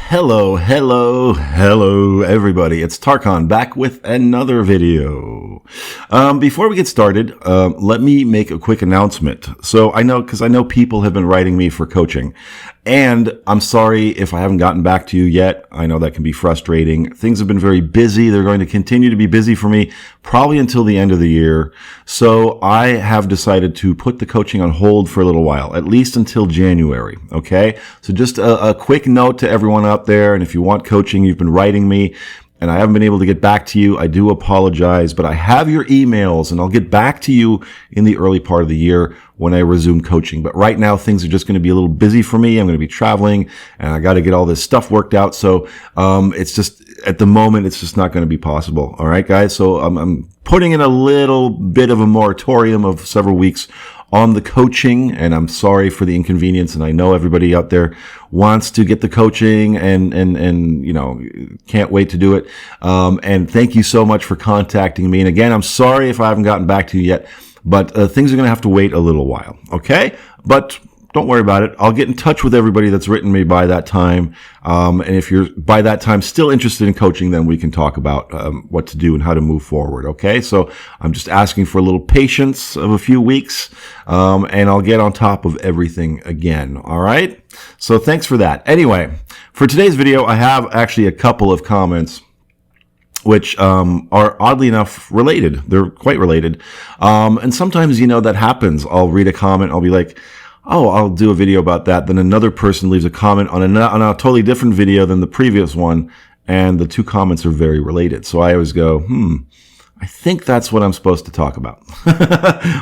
Hello, everybody. It's Tarkan back with another video. Before we get started, let me make a quick announcement. So I know people have been writing me for coaching, and I'm sorry if I haven't gotten back to you yet. I know that can be frustrating. Things have been very busy. They're going to continue to be busy for me probably until the end of the year. So I have decided to put the coaching on hold for a little while, at least until January. Okay. So just a quick note to everyone out there. And if you want coaching, you've been writing me and I haven't been able to get back to you, I do apologize, but I have your emails and I'll get back to you in the early part of the year when I resume coaching. But right now things are just going to be a little busy for me. I'm going to be traveling and I got to get all this stuff worked out. So, it's just at the moment, it's just not going to be possible. All right, guys. So I'm putting in a little bit of a moratorium of several weeks on the coaching, and I'm sorry for the inconvenience. And I know everybody out there wants to get the coaching and can't wait to do it. And thank you so much for contacting me. And again, I'm sorry if I haven't gotten back to you yet, but things are going to have to wait a little while. Okay. But don't worry about it. I'll get in touch with everybody that's written me by that time. And if you're by that time still interested in coaching, then we can talk about what to do and how to move forward. Okay. So I'm just asking for a little patience of a few weeks. And I'll get on top of everything again. All right. So thanks for that. Anyway, for today's video, I have actually a couple of comments which are oddly enough related. They're quite related. And sometimes, that happens. I'll read a comment. I'll be like, oh, I'll do a video about that. Then another person leaves a comment on a totally different video than the previous one. And the two comments are very related. So I always go, I think that's what I'm supposed to talk about.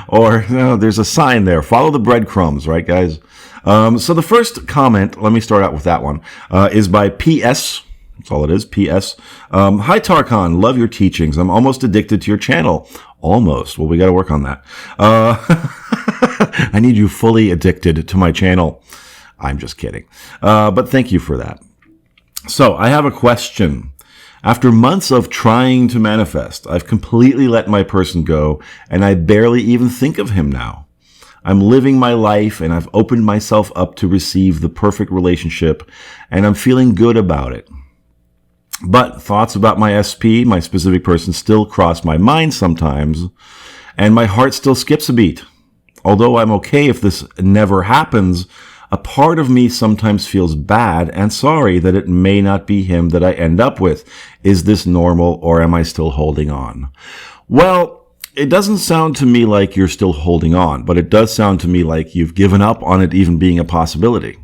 Or, there's a sign there. Follow the breadcrumbs, right, guys? So the first comment, let me start out with that one, is by PS. That's all it is, PS. Hi, Tarkan. Love your teachings. I'm almost addicted to your channel. Almost. Well, we got to work on that. I need you fully addicted to my channel. I'm just kidding. But thank you for that. So I have a question. After months of trying to manifest, I've completely let my person go, and I barely even think of him now. I'm living my life, and I've opened myself up to receive the perfect relationship, and I'm feeling good about it. But thoughts about my SP, my specific person, still cross my mind sometimes, and my heart still skips a beat. Although I'm okay if this never happens, a part of me sometimes feels bad and sorry that it may not be him that I end up with. Is this normal, or am I still holding on? Well, it doesn't sound to me like you're still holding on, but it does sound to me like you've given up on it even being a possibility.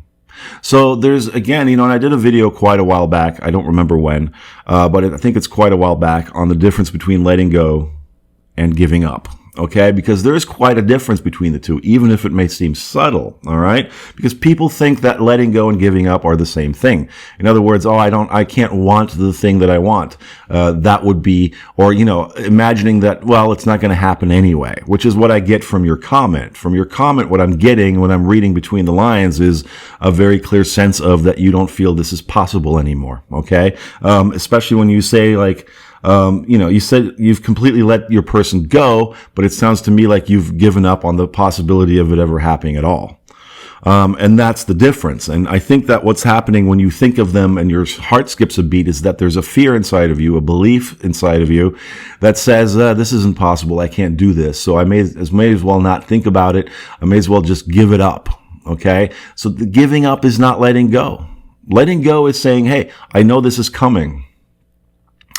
So there's, again, and I did a video quite a while back. I don't remember when, but I think it's quite a while back on the difference between letting go and giving up. Okay, because there is quite a difference between the two, even if it may seem subtle. All right, because people think that letting go and giving up are the same thing. In other words, I can't want the thing that I want. That would be, or imagining that, well, it's not going to happen anyway, which is what I get from your comment. From your comment, what I'm getting when I'm reading between the lines is a very clear sense of that you don't feel this is possible anymore. Okay, especially when you say like, you said you've completely let your person go, but it sounds to me like you've given up on the possibility of it ever happening at all. And that's the difference. And I think that what's happening when you think of them and your heart skips a beat is that there's a fear inside of you, a belief inside of you that says, this isn't possible. I can't do this. So I may as well not think about it. I may as well just give it up. Okay. So the giving up is not letting go. Letting go is saying, hey, I know this is coming.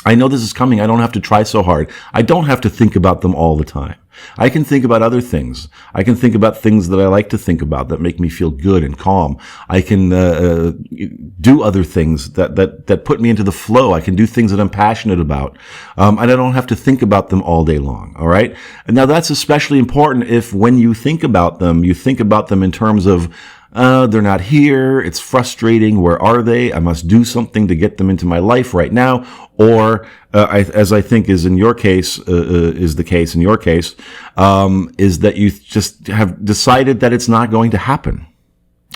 I know this is coming. I don't have to try so hard. I don't have to think about them all the time. I can think about other things. I can think about things that I like to think about that make me feel good and calm. I can do other things that put me into the flow. I can do things that I'm passionate about. And I don't have to think about them all day long. All right. And now that's especially important if when you think about them in terms of, they're not here. It's frustrating. Where are they? I must do something to get them into my life right now. Or, as I think is in your case, is the case in your case, is that you just have decided that it's not going to happen.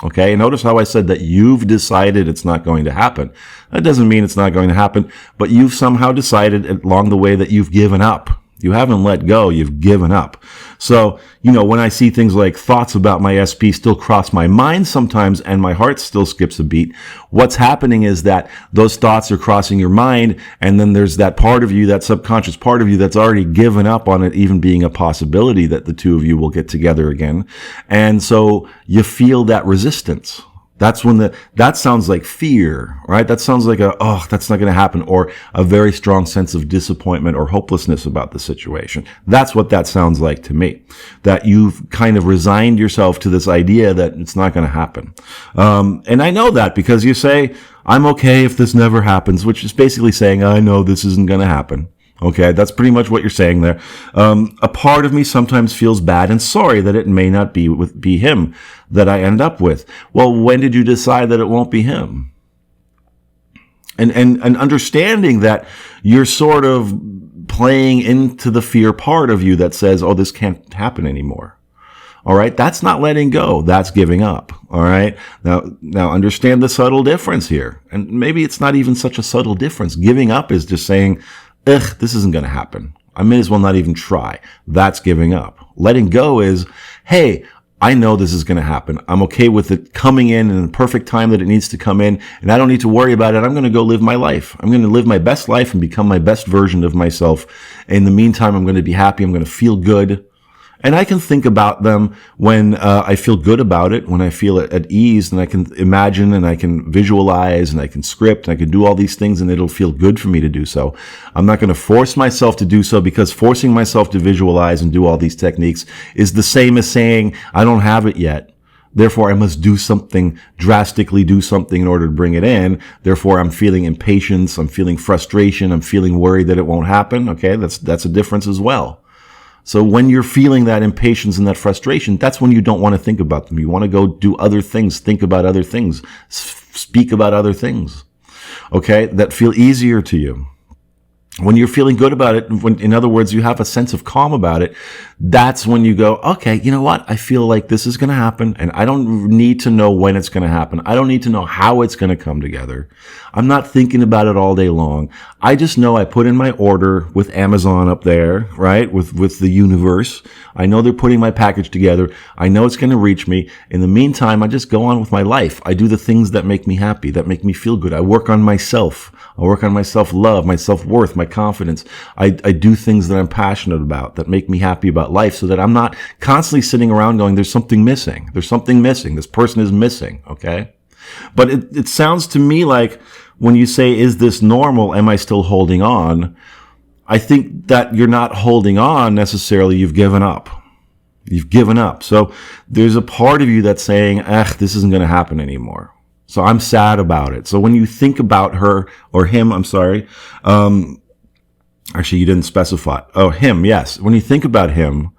Okay. Notice how I said that you've decided it's not going to happen. That doesn't mean it's not going to happen, but you've somehow decided along the way that you've given up. You haven't let go. You've given up. So, when I see things like thoughts about my SP still cross my mind sometimes and my heart still skips a beat, what's happening is that those thoughts are crossing your mind, and then there's that part of you, that subconscious part of you that's already given up on it even being a possibility that the two of you will get together again. And so you feel that resistance. That's when that sounds like fear, right? That sounds like that's not going to happen, or a very strong sense of disappointment or hopelessness about the situation. That's what that sounds like to me. That you've kind of resigned yourself to this idea that it's not going to happen. And I know that because you say, I'm okay if this never happens, which is basically saying, I know this isn't going to happen. Okay, that's pretty much what you're saying there. A part of me sometimes feels bad and sorry that it may not be him that I end up with. Well, when did you decide that it won't be him? And understanding that you're sort of playing into the fear part of you that says, oh, this can't happen anymore. All right, that's not letting go. That's giving up. All right. Now understand the subtle difference here. And maybe it's not even such a subtle difference. Giving up is just saying, this isn't going to happen. I may as well not even try. That's giving up. Letting go is, hey, I know this is going to happen. I'm okay with it coming in the perfect time that it needs to come in, and I don't need to worry about it. I'm going to go live my life. I'm going to live my best life and become my best version of myself. In the meantime, I'm going to be happy. I'm going to feel good. And I can think about them when I feel good about it, when I feel at ease, and I can imagine and I can visualize and I can script and I can do all these things, and it'll feel good for me to do so. I'm not going to force myself to do so, because forcing myself to visualize and do all these techniques is the same as saying, I don't have it yet. Therefore, I must do something, drastically do something in order to bring it in. Therefore, I'm feeling impatience. I'm feeling frustration. I'm feeling worried that it won't happen. Okay, that's a difference as well. So when you're feeling that impatience and that frustration, that's when you don't want to think about them. You want to go do other things, think about other things, speak about other things, okay, that feel easier to you. When you're feeling good about it, in other words, you have a sense of calm about it, that's when you go, okay, you know what? I feel like this is going to happen, and I don't need to know when it's going to happen. I don't need to know how it's going to come together. I'm not thinking about it all day long. I just know I put in my order with Amazon up there, right? With the universe. I know they're putting my package together. I know it's going to reach me. In the meantime, I just go on with my life. I do the things that make me happy, that make me feel good. I work on myself. I work on my self-love, my self-worth, my confidence. I do things that I'm passionate about, that make me happy about life, so that I'm not constantly sitting around going, there's something missing. There's something missing. This person is missing, okay? But it sounds to me like when you say, is this normal? Am I still holding on? I think that you're not holding on necessarily. You've given up. You've given up. So there's a part of you that's saying, this isn't going to happen anymore. So I'm sad about it. So when you think about her or him, I'm sorry. Actually, you didn't specify. Oh, him. Yes. When you think about him,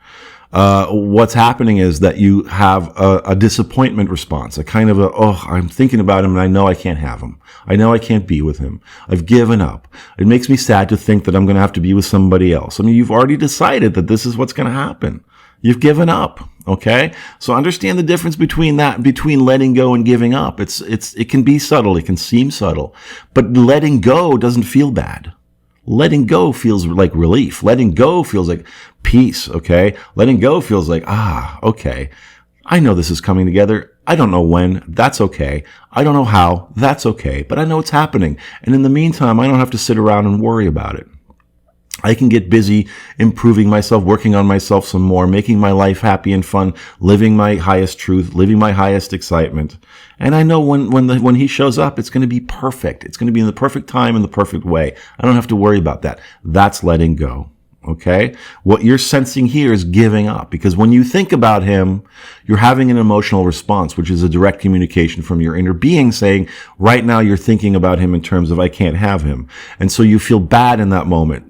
what's happening is that you have a disappointment response, a kind of I'm thinking about him and I know I can't have him. I know I can't be with him. I've given up. It makes me sad to think that I'm going to have to be with somebody else. I mean, you've already decided that this is what's going to happen. You've given up. Okay. So understand the difference between letting go and giving up. It can be subtle. It can seem subtle, but letting go doesn't feel bad. Letting go feels like relief. Letting go feels like peace, okay? Letting go feels like, okay. I know this is coming together. I don't know when. That's okay. I don't know how. That's okay. But I know it's happening. And in the meantime, I don't have to sit around and worry about it. I can get busy improving myself, working on myself some more, making my life happy and fun, living my highest truth, living my highest excitement. And I know when he shows up, it's going to be perfect. It's going to be in the perfect time, in the perfect way. I don't have to worry about that. That's letting go. Okay? What you're sensing here is giving up, because when you think about him, you're having an emotional response, which is a direct communication from your inner being saying, right now you're thinking about him in terms of I can't have him. And so you feel bad in that moment.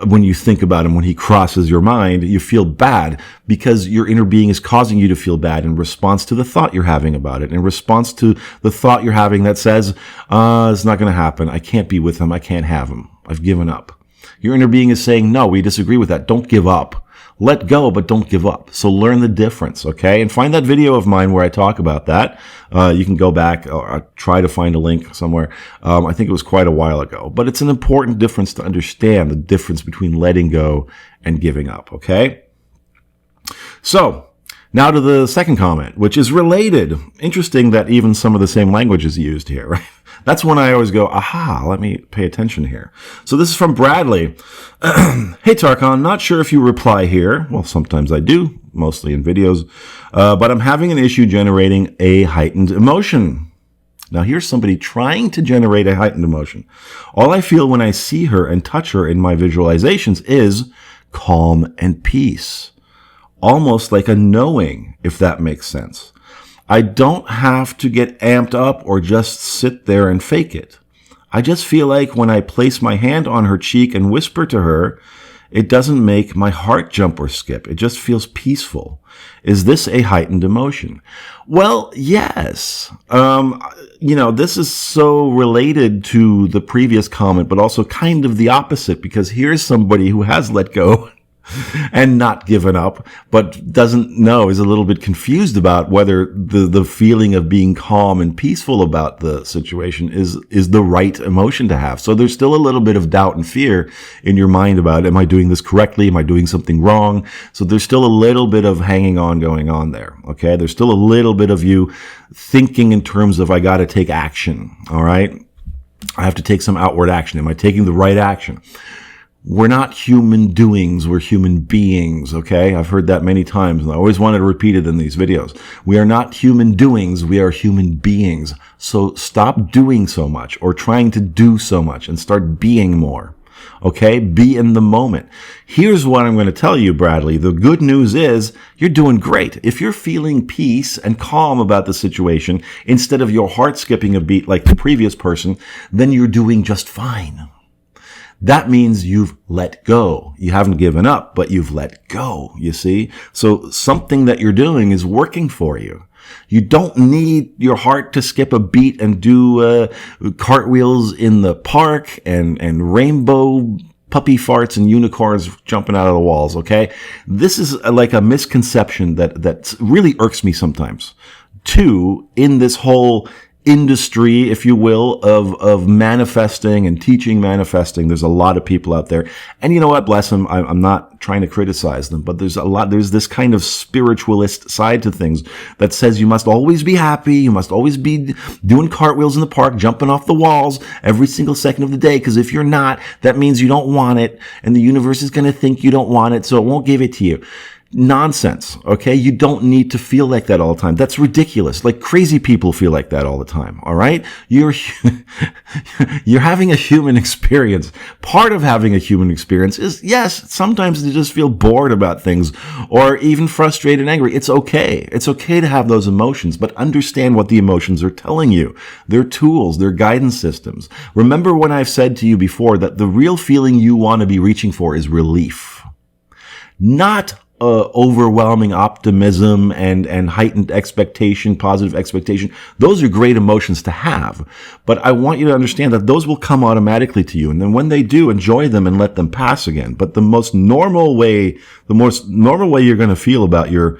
When you think about him, when he crosses your mind, you feel bad because your inner being is causing you to feel bad in response to the thought you're having about it, in response to the thought you're having that says, it's not going to happen. I can't be with him. I can't have him. I've given up. Your inner being is saying, no, we disagree with that. Don't give up. Let go, but don't give up. So learn the difference, okay? And find that video of mine where I talk about that. You can go back or try to find a link somewhere. I think it was quite a while ago. But it's an important difference to understand, the difference between letting go and giving up, okay? So, now to the second comment, which is related. Interesting that even some of the same language is used here, right? That's when I always go, aha, let me pay attention here. So this is from Bradley. Hey, Tarkan, not sure if you reply here. Well, sometimes I do, mostly in videos. But I'm having an issue generating a heightened emotion. Now, here's somebody trying to generate a heightened emotion. All I feel when I see her and touch her in my visualizations is calm and peace. Almost like a knowing, if that makes sense. I don't have to get amped up or just sit there and fake it. I just feel like when I place my hand on her cheek and whisper to her, it doesn't make my heart jump or skip. It just feels peaceful. Is this a heightened emotion? Well, yes. This is so related to the previous comment, but also kind of the opposite, because here's somebody who has let go and not given up, but doesn't know, is a little bit confused about whether the feeling of being calm and peaceful about the situation is the right emotion to have. So there's still a little bit of doubt and fear in your mind about, am I doing this correctly? Am I doing something wrong? So there's still a little bit of hanging on going on there. Okay. There's still a little bit of you thinking in terms of, I got to take action. All right. I have to take some outward action. Am I taking the right action? We're not human doings, we're human beings, okay? I've heard that many times, and I always wanted to repeat it in these videos. We are not human doings, we are human beings. So stop doing so much or trying to do so much and start being more, okay? Be in the moment. Here's what I'm going to tell you, Bradley. The good news is you're doing great. If you're feeling peace and calm about the situation instead of your heart skipping a beat like the previous person, then you're doing just fine. That means you've let go. You haven't given up, but you've let go, you see? So something that you're doing is working for you. You don't need your heart to skip a beat and do cartwheels in the park and rainbow puppy farts and unicorns jumping out of the walls, okay? This is like a misconception that really irks me sometimes. Two, in this whole industry, if you will, of manifesting and teaching manifesting. There's a lot of people out there. And you know what? Bless them. I'm not trying to criticize them, but there's this kind of spiritualist side to things that says you must always be happy. You must always be doing cartwheels in the park, jumping off the walls every single second of the day. Because if you're not, that means you don't want it. And the universe is going to think you don't want it. So it won't give it to you. Nonsense, okay? You don't need to feel like that all the time. That's ridiculous. Like crazy people feel like that all the time, all right? You're having a human experience. Part of having a human experience is, yes, sometimes you just feel bored about things or even frustrated and angry. It's okay. It's okay to have those emotions, but understand what the emotions are telling you. They're tools. They're guidance systems. Remember when I've said to you before that the real feeling you want to be reaching for is relief, not overwhelming optimism and heightened expectation, positive expectation. Those are great emotions to have. But I want you to understand that those will come automatically to you. And then when they do, enjoy them and let them pass again. But the most normal way you're going to feel about your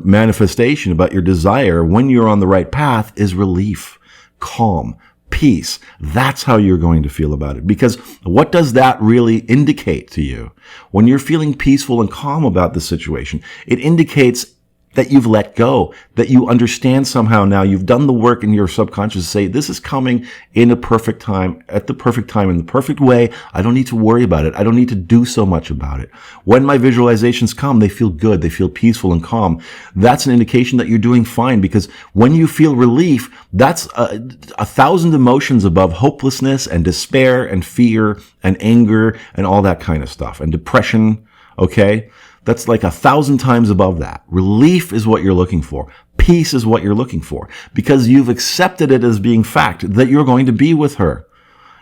manifestation, about your desire when you're on the right path is relief, calm, peace. That's how you're going to feel about it. Because what does that really indicate to you? When you're feeling peaceful and calm about the situation, it indicates that you've let go, that you understand somehow now, you've done the work in your subconscious to say, this is coming in a perfect time, at the perfect time, in the perfect way. I don't need to worry about it. I don't need to do so much about it. When my visualizations come, they feel good. They feel peaceful and calm. That's an indication that you're doing fine, because when you feel relief, that's 1,000 emotions above hopelessness and despair and fear and anger and all that kind of stuff, and depression, okay? That's like 1,000 times above that. Relief is what you're looking for. Peace is what you're looking for, because you've accepted it as being fact that you're going to be with her.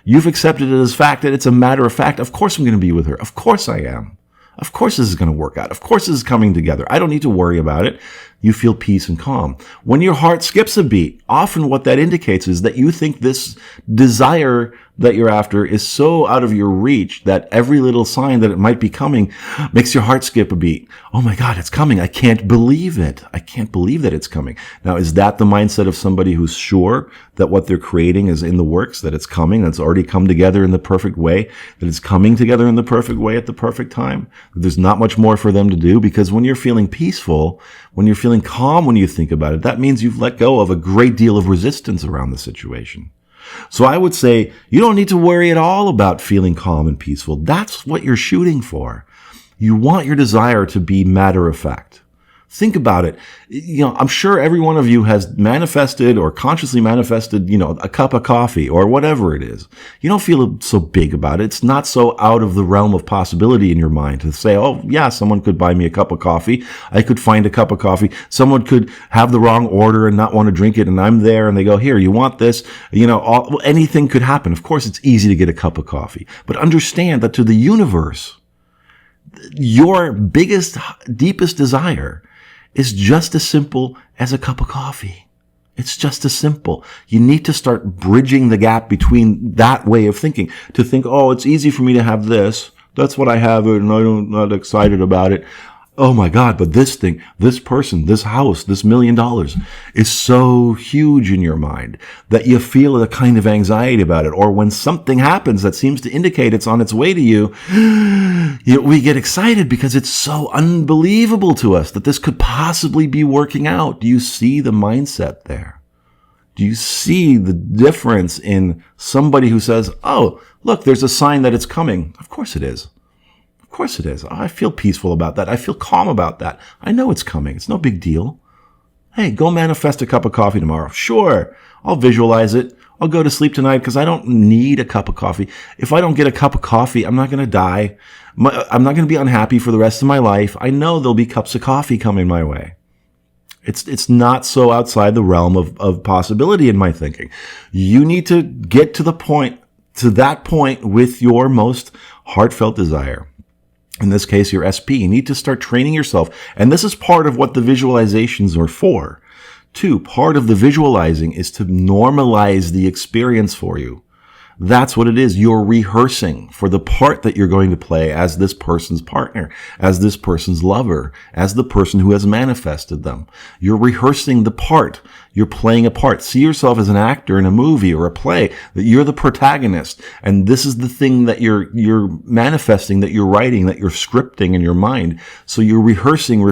You've accepted it as fact that it's a matter of fact. Of course I'm going to be with her. Of course I am. Of course this is going to work out. Of course this is coming together. I don't need to worry about it. you feel peace and calm. When your heart skips a beat, often what that indicates is that you think this desire that you're after is so out of your reach that every little sign that it might be coming makes your heart skip a beat. Oh my God, it's coming. I can't believe it. I can't believe that it's coming. Now, is that the mindset of somebody who's sure that what they're creating is in the works, that it's coming, that it's already come together in the perfect way, that it's coming together in the perfect way at the perfect time, that there's not much more for them to do? Because when you're feeling peaceful, when you're feeling calm when you think about it, that means you've let go of a great deal of resistance around the situation. So I would say you don't need to worry at all about feeling calm and peaceful. That's what you're shooting for. You want your desire to be matter of fact. Think about it. I'm sure every one of you has manifested or consciously manifested, a cup of coffee or whatever it is. You don't feel so big about it. It's not so out of the realm of possibility in your mind to say, oh yeah, someone could buy me a cup of coffee. I could find a cup of coffee. Someone could have the wrong order and not want to drink it. And I'm there and they go, here, you want this? Anything could happen. Of course, it's easy to get a cup of coffee, but understand that to the universe, your biggest, deepest desire is just as simple as a cup of coffee. It's just as simple. You need to start bridging the gap between that way of thinking. To think, oh, it's easy for me to have this. That's what I have, and I'm not excited about it. Oh my God, but this thing, this person, this house, this $1 million is so huge in your mind that you feel a kind of anxiety about it. Or when something happens that seems to indicate it's on its way to you, we get excited because it's so unbelievable to us that this could possibly be working out. Do you see the mindset there? Do you see the difference in somebody who says, oh, look, there's a sign that it's coming? Of course it is. Of course it is. I feel peaceful about that. I feel calm about that. I know it's coming. It's no big deal. Hey, go manifest a cup of coffee tomorrow. Sure, I'll visualize it. I'll go to sleep tonight because I don't need a cup of coffee. If I don't get a cup of coffee, I'm not going to die. I'm not going to be unhappy for the rest of my life. I know there'll be cups of coffee coming my way. It's not so outside the realm of possibility in my thinking. You need to get to that point with your most heartfelt desire. In this case, your SP. You need to start training yourself. And this is part of what the visualizations are for. Two, part of the visualizing is to normalize the experience for you. That's what it is. You're rehearsing for the part that you're going to play as this person's partner, as this person's lover, as the person who has manifested them. You're rehearsing the part. You're playing a part. See yourself as an actor in a movie or a play, that you're the protagonist. And this is the thing that you're manifesting, that you're writing, that you're scripting in your mind. So you're rehearsing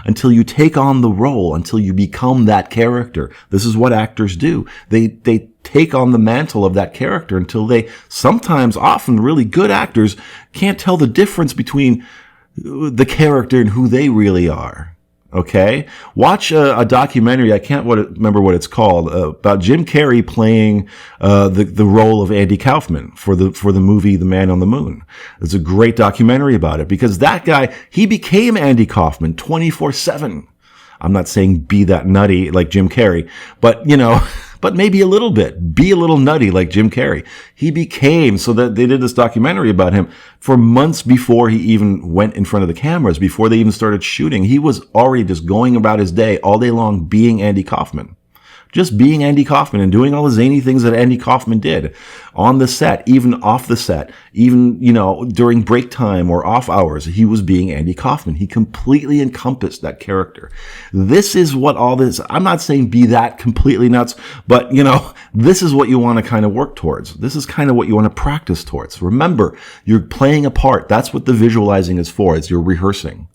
until you take on the role, until you become that character. This is what actors do. They take on the mantle of that character until they often really good actors can't tell the difference between the character and who they really are. Okay? Watch a documentary, I can't remember what it's called, about Jim Carrey playing the role of Andy Kaufman for the movie The Man on the Moon. It's a great documentary about it because that guy, he became Andy Kaufman 24/7. I'm not saying be that nutty like Jim Carrey, but but maybe a little bit. Be a little nutty like Jim Carrey. He became, so that they did this documentary about him for months before he even went in front of the cameras, before they even started shooting. He was already just going about his day all day long being Andy Kaufman. Just being Andy Kaufman and doing all the zany things that Andy Kaufman did on the set, even off the set, even, during break time or off hours, he was being Andy Kaufman. He completely encompassed that character. This is what all this, I'm not saying be that completely nuts, but, this is what you want to kind of work towards. This is kind of what you want to practice towards. Remember, you're playing a part. That's what the visualizing is for. It's you're rehearsing,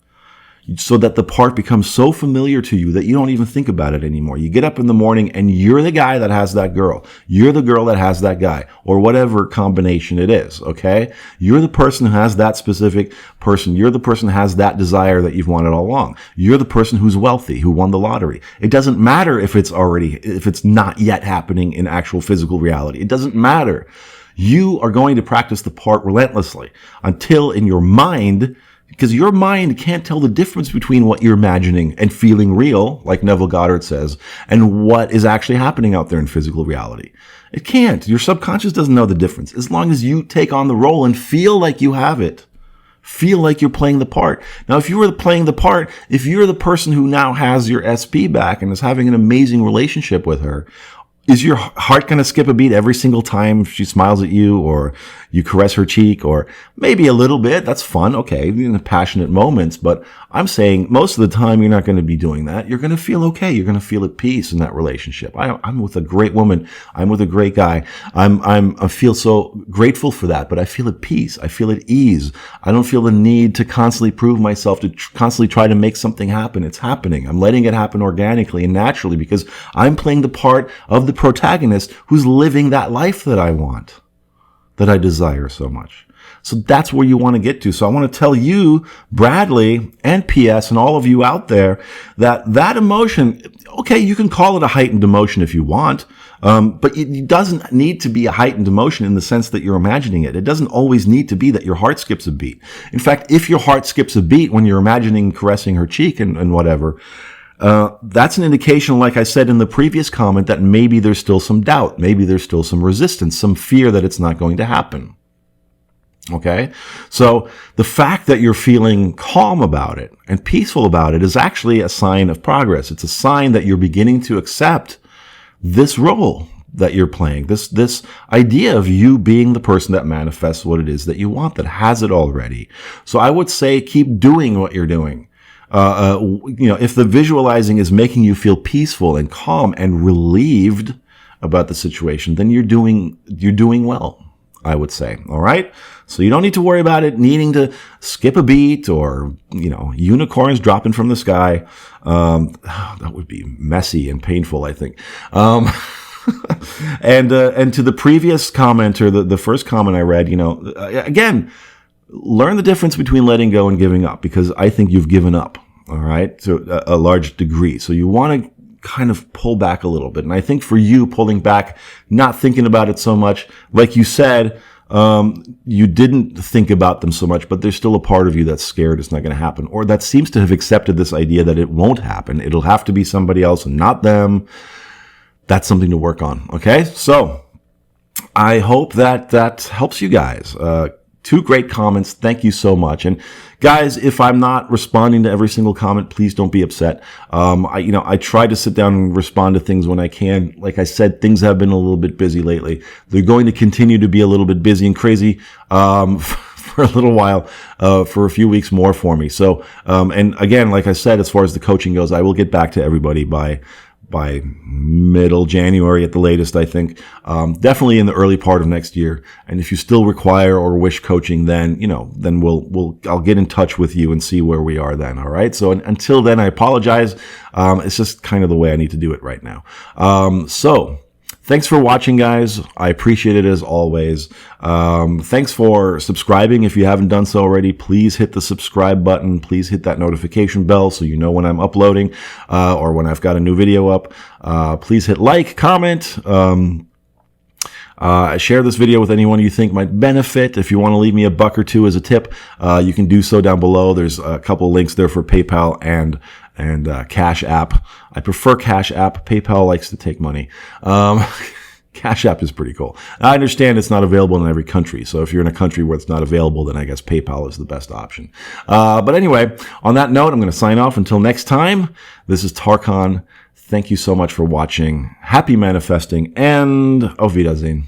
so that the part becomes so familiar to you that you don't even think about it anymore. You get up in the morning and you're the guy that has that girl. You're the girl that has that guy, or whatever combination it is, okay? You're the person who has that specific person. You're the person who has that desire that you've wanted all along. You're the person who's wealthy, who won the lottery. It doesn't matter if it's not yet happening in actual physical reality. It doesn't matter. You are going to practice the part relentlessly until in your mind, because your mind can't tell the difference between what you're imagining and feeling real, like Neville Goddard says, and what is actually happening out there in physical reality. It can't. Your subconscious doesn't know the difference. As long as you take on the role and feel like you have it, Feel like you're playing the part. Now, if you were playing the part, if you're the person who now has your SP back and is having an amazing relationship with her, is your heart going to skip a beat every single time she smiles at you or you caress her cheek, or maybe a little bit? That's fun. Okay. In the passionate moments, but I'm saying most of the time you're not going to be doing that. You're going to feel okay. You're going to feel at peace in that relationship. I'm with a great woman. I'm with a great guy. I feel so grateful for that, but I feel at peace. I feel at ease. I don't feel the need to constantly prove myself, to constantly try to make something happen. It's happening. I'm letting it happen organically and naturally because I'm playing the part of the protagonist who's living that life that I want, that I desire so much. So that's where you want to get to. So I want to tell you, Bradley and PS and all of you out there, that emotion, okay, you can call it a heightened emotion if you want, but it doesn't need to be a heightened emotion in the sense that you're imagining it. It doesn't always need to be that your heart skips a beat. In fact, if your heart skips a beat when you're imagining caressing her cheek and whatever, that's an indication, like I said in the previous comment, that maybe there's still some doubt. Maybe there's still some resistance, some fear that it's not going to happen. Okay? So the fact that you're feeling calm about it and peaceful about it is actually a sign of progress. It's a sign that you're beginning to accept this role that you're playing, this idea of you being the person that manifests what it is that you want, that has it already. So I would say keep doing what you're doing. If the visualizing is making you feel peaceful and calm and relieved about the situation, then you're doing well, I would say. All right. So you don't need to worry about it needing to skip a beat or, unicorns dropping from the sky. That would be messy and painful, I think. And to the previous comment, or the first comment I read, again, learn the difference between letting go and giving up, because I think you've given up, all right, to a large degree. So you want to kind of pull back a little bit. And I think for you, pulling back, not thinking about it so much, like you said, you didn't think about them so much, but there's still a part of you that's scared it's not going to happen, or that seems to have accepted this idea that it won't happen. It'll have to be somebody else and not them. That's something to work on. Okay. So I hope that helps you guys. 2 great comments. Thank you so much. And guys, if I'm not responding to every single comment, please don't be upset. I try to sit down and respond to things when I can. Like I said, things have been a little bit busy lately. They're going to continue to be a little bit busy and crazy, for a little while, for a few weeks more for me. So, and again, like I said, as far as the coaching goes, I will get back to everybody by middle January at the latest, I think. Definitely in the early part of next year. And if you still require or wish coaching, then I'll get in touch with you and see where we are then. All right. So until then, I apologize. It's just kind of the way I need to do it right now. So thanks for watching, guys. I appreciate it as always. Thanks for subscribing. If you haven't done so already, please hit the subscribe button. Please hit that notification bell so you know when I'm uploading, or when I've got a new video up. Please hit like, comment, share this video with anyone you think might benefit. If you want to leave me a buck or two as a tip, you can do so down below. There's a couple links there for PayPal and Cash App. I prefer Cash App. PayPal likes to take money. Cash App is pretty cool. I understand it's not available in every country. So if you're in a country where it's not available, then I guess PayPal is the best option. But anyway, on that note, I'm going to sign off until next time. This is Tarkan. Thank you so much for watching. Happy manifesting, and auf Wiedersehen.